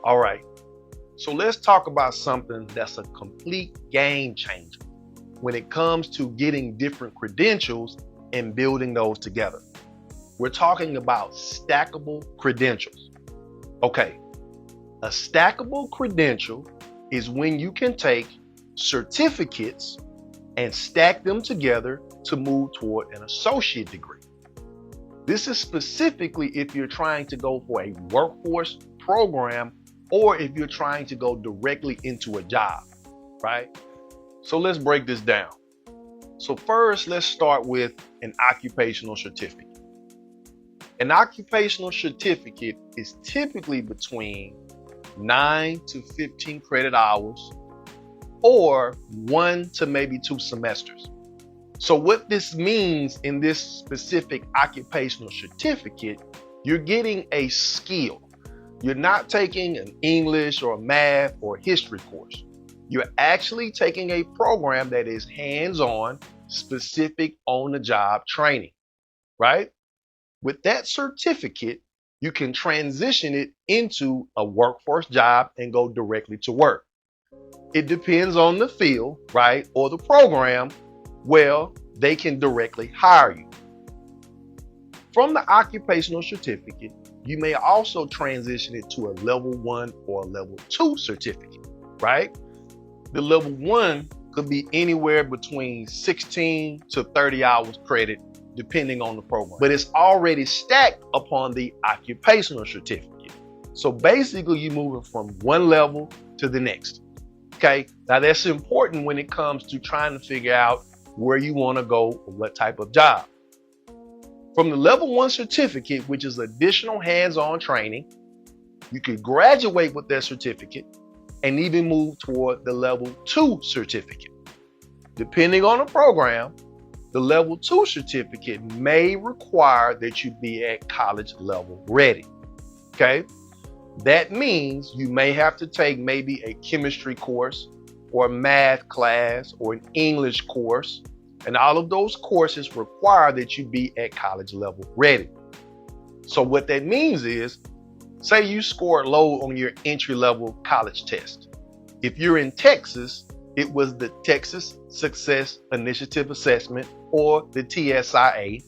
All right, so let's talk about something that's a complete game changer when it comes to getting different credentials and building those together. We're talking about stackable credentials. Okay, a stackable credential is when you can take certificates and stack them together to move toward an associate degree. This is specifically if you're trying to go for a workforce program or if you're trying to go directly into a job, right? So let's break this down. So first, let's start with an occupational certificate. An occupational certificate is typically between 9 to 15 credit hours or 1 to maybe 2 semesters. So what this means in this specific occupational certificate, you're getting a skill. You're not taking an English or a math or history course. You're actually taking a program that is hands-on, specific on-the-job training, right? With that certificate, you can transition it into a workforce job and go directly to work. It depends on the field, right? Or the program. Well, they can directly hire you. From the occupational certificate, you may also transition it to a level 1 or a level 2 certificate, right? The level 1 could be anywhere between 16 to 30 hours credit, depending on the program, but it's already stacked upon the occupational certificate. So basically you're moving from one level to the next. Okay, now that's important when it comes to trying to figure out where you want to go or what type of job. From the level 1 certificate, which is additional hands-on training, you could graduate with that certificate and even move toward the level 2 certificate. Depending on the program, the level 2 certificate may require that you be at college level ready. Okay, that means you may have to take maybe a chemistry course or a math class or an English course. And all of those courses require that you be at college level ready. So what that means is, say you scored low on your entry level college test. If you're in Texas, it was the Texas Success Initiative Assessment or the TSIA.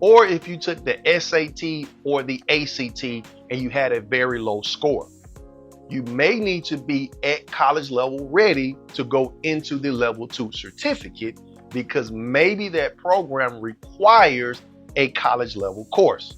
Or if you took the SAT or the ACT and you had a very low score, you may need to be at college level ready to go into the level 2 certificate, because maybe that program requires a college level course.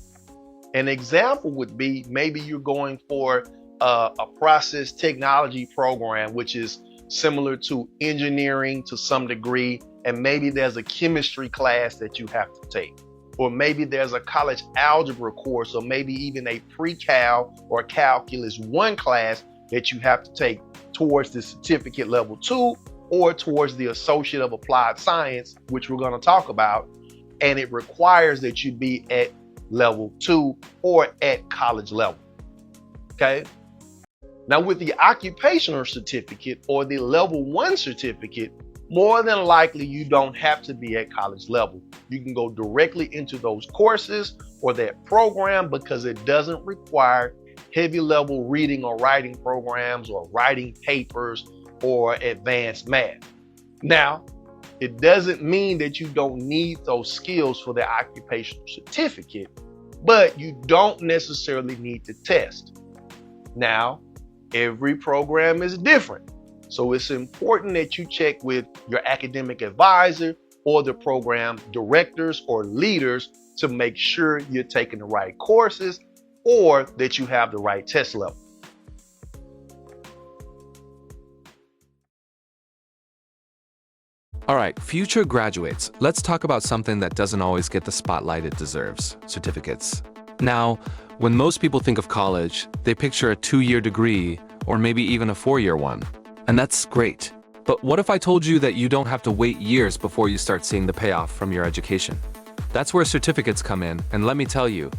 An example would be maybe you're going for a process technology program, which is similar to engineering to some degree, and maybe there's a chemistry class that you have to take. Or maybe there's a college algebra course, or maybe even a pre-cal or calculus 1 class that you have to take towards the certificate level 2 or towards the Associate of Applied Science, which we're going to talk about, and it requires that you be at level 2 or at college level. Okay. Now with the occupational certificate or the level 1 certificate, more than likely you don't have to be at college level. You can go directly into those courses or that program because it doesn't require heavy level reading or writing programs or writing papers or advanced math. Now, it doesn't mean that you don't need those skills for the occupational certificate, but you don't necessarily need to test. Now, every program is different. So it's important that you check with your academic advisor or the program directors or leaders to make sure you're taking the right courses or that you have the right test level. All right, future graduates, let's talk about something that doesn't always get the spotlight it deserves: certificates. Now, when most people think of college, they picture a 2-year degree or maybe even a 4-year one. And that's great. But what if I told you that you don't have to wait years before you start seeing the payoff from your education? That's where certificates come in, and let me tell you,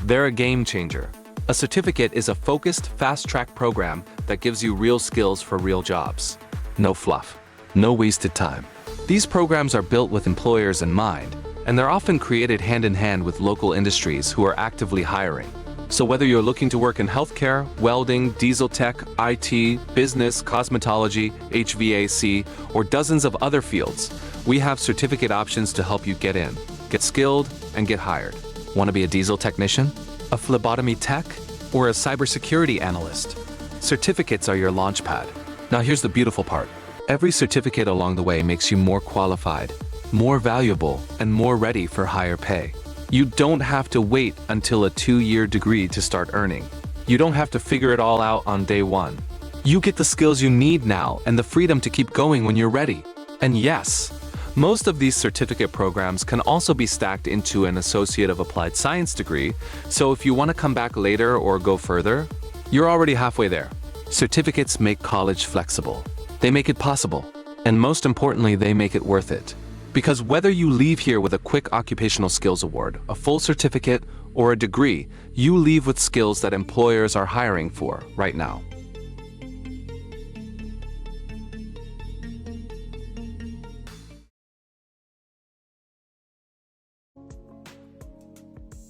they're a game changer. A certificate is a focused, fast-track program that gives you real skills for real jobs. No fluff, no wasted time. These programs are built with employers in mind, and they're often created hand-in-hand with local industries who are actively hiring. So whether you're looking to work in healthcare, welding, diesel tech, IT, business, cosmetology, HVAC, or dozens of other fields, we have certificate options to help you get in, get skilled, and get hired. Want to be a diesel technician, a phlebotomy tech, or a cybersecurity analyst? Certificates are your launchpad. Now here's the beautiful part. Every certificate along the way makes you more qualified, more valuable, and more ready for higher pay. You don't have to wait until a 2-year degree to start earning. You don't have to figure it all out on day one. You get the skills you need now and the freedom to keep going when you're ready. And yes, most of these certificate programs can also be stacked into an Associate of Applied Science degree, so if you want to come back later or go further, you're already halfway there. Certificates make college flexible. They make it possible. And most importantly, they make it worth it. Because whether you leave here with a quick occupational skills award, a full certificate, or a degree, you leave with skills that employers are hiring for right now.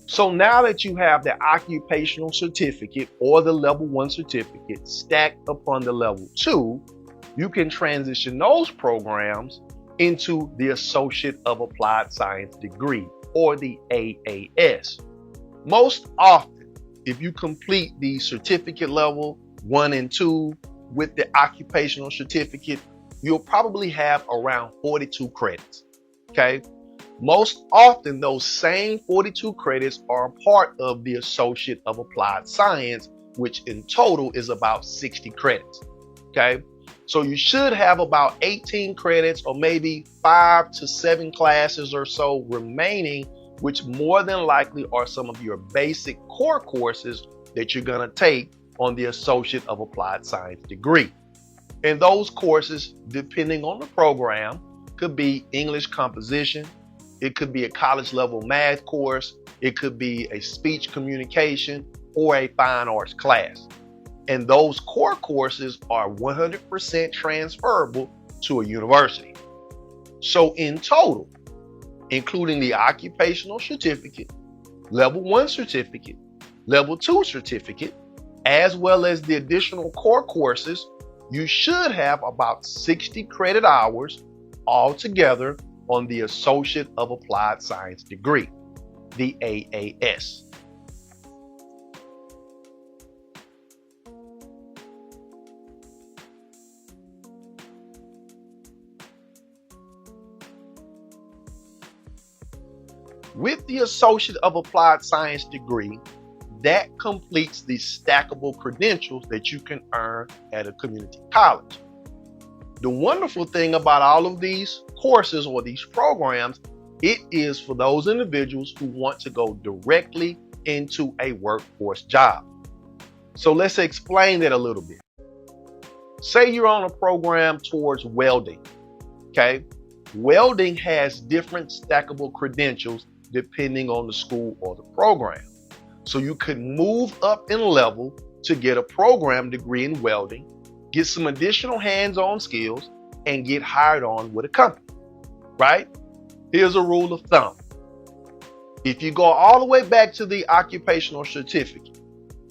So now that you have the occupational certificate or the level 1 certificate stacked upon the level 2, you can transition those programs into the Associate of Applied Science degree, or the AAS. Most often, if you complete the certificate level 1 and 2 with the occupational certificate, you'll probably have around 42 credits, okay? Most often, those same 42 credits are a part of the Associate of Applied Science, which in total is about 60 credits, okay? So you should have about 18 credits or maybe 5 to 7 classes or so remaining, which more than likely are some of your basic core courses that you're going to take on the Associate of Applied Science degree. And those courses, depending on the program, could be English composition, it could be a college level math course, it could be a speech communication, or a fine arts class. And those core courses are 100% transferable to a university. So in total, including the occupational certificate, level 1 certificate, level 2 certificate, as well as the additional core courses, you should have about 60 credit hours altogether on the Associate of Applied Science degree, the AAS. With the Associate of Applied Science degree, that completes the stackable credentials that you can earn at a community college. The wonderful thing about all of these courses or these programs, it is for those individuals who want to go directly into a workforce job. So let's explain that a little bit. Say you're on a program towards welding, okay? Welding has different stackable credentials depending on the school or the program. So you could move up in level to get a program degree in welding, get some additional hands-on skills, and get hired on with a company, right? Here's a rule of thumb. If you go all the way back to the occupational certificate,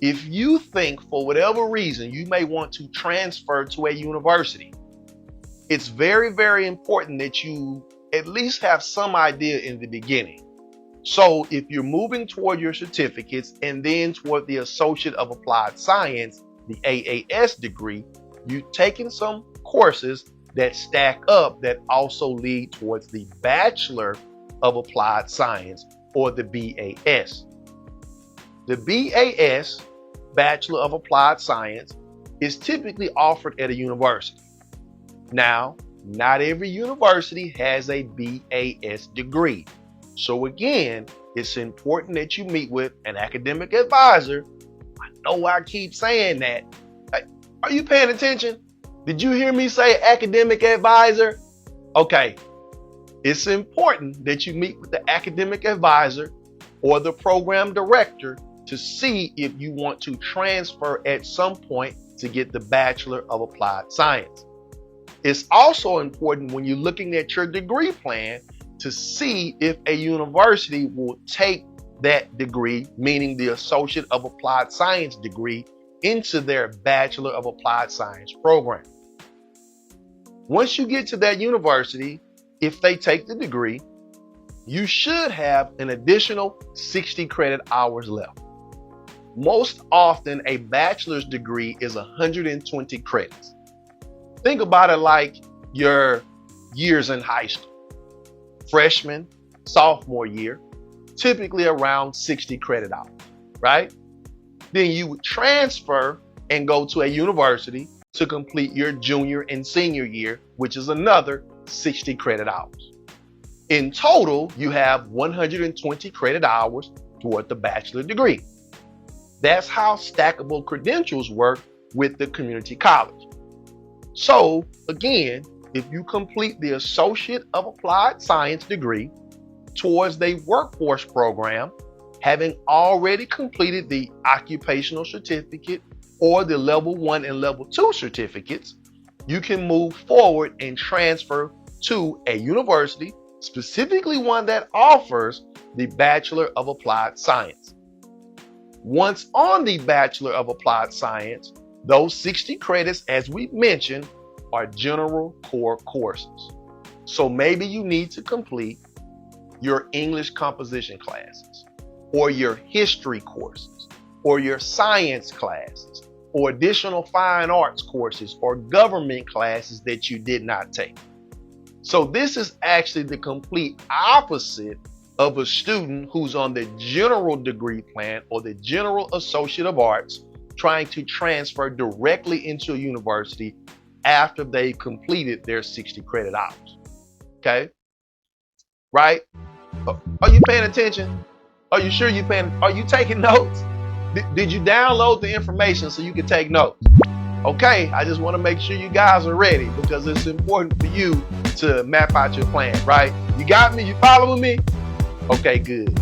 if you think for whatever reason you may want to transfer to a university, it's very, very important that you at least have some idea in the beginning. So if you're moving toward your certificates and then toward the Associate of Applied Science, the AAS degree, you've taken some courses that stack up that also lead towards the Bachelor of Applied Science, or the BAS. The BAS, Bachelor of Applied Science, is typically offered at a university. Now, not every university has a BAS degree. So again, it's important that you meet with an academic advisor. I know I keep saying that. Are you paying attention? Did you hear me say academic advisor? Okay, it's important that you meet with the academic advisor or the program director to see if you want to transfer at some point to get the Bachelor of Applied Science. It's also important when you're looking at your degree plan to see if a university will take that degree, meaning the Associate of Applied Science degree, into their Bachelor of Applied Science program. Once you get to that university, if they take the degree, you should have an additional 60 credit hours left. Most often, a bachelor's degree is 120 credits. Think about it like your years in high school. Freshman, sophomore year, typically around 60 credit hours, right? Then you would transfer and go to a university to complete your junior and senior year, which is another 60 credit hours. In total, you have 120 credit hours toward the bachelor degree. That's how stackable credentials work with the community college. So again, if you complete the Associate of Applied Science degree towards the workforce program, having already completed the occupational certificate or the level 1 and level 2 certificates, you can move forward and transfer to a university, specifically one that offers the Bachelor of Applied Science. Once on the Bachelor of Applied Science, those 60 credits, as we mentioned, are general core courses. So maybe you need to complete your English composition classes, or your history courses, or your science classes, or additional fine arts courses, or government classes that you did not take. So this is actually the complete opposite of a student who's on the general degree plan or the general Associate of Arts trying to transfer directly into a university after they completed their 60 credit hours. Okay? Right? Are you paying attention? Are you sure are you taking notes? Did you download the information so you can take notes? Okay, I just want to make sure you guys are ready because it's important for you to map out your plan, right? You got me? You following me? Okay, good.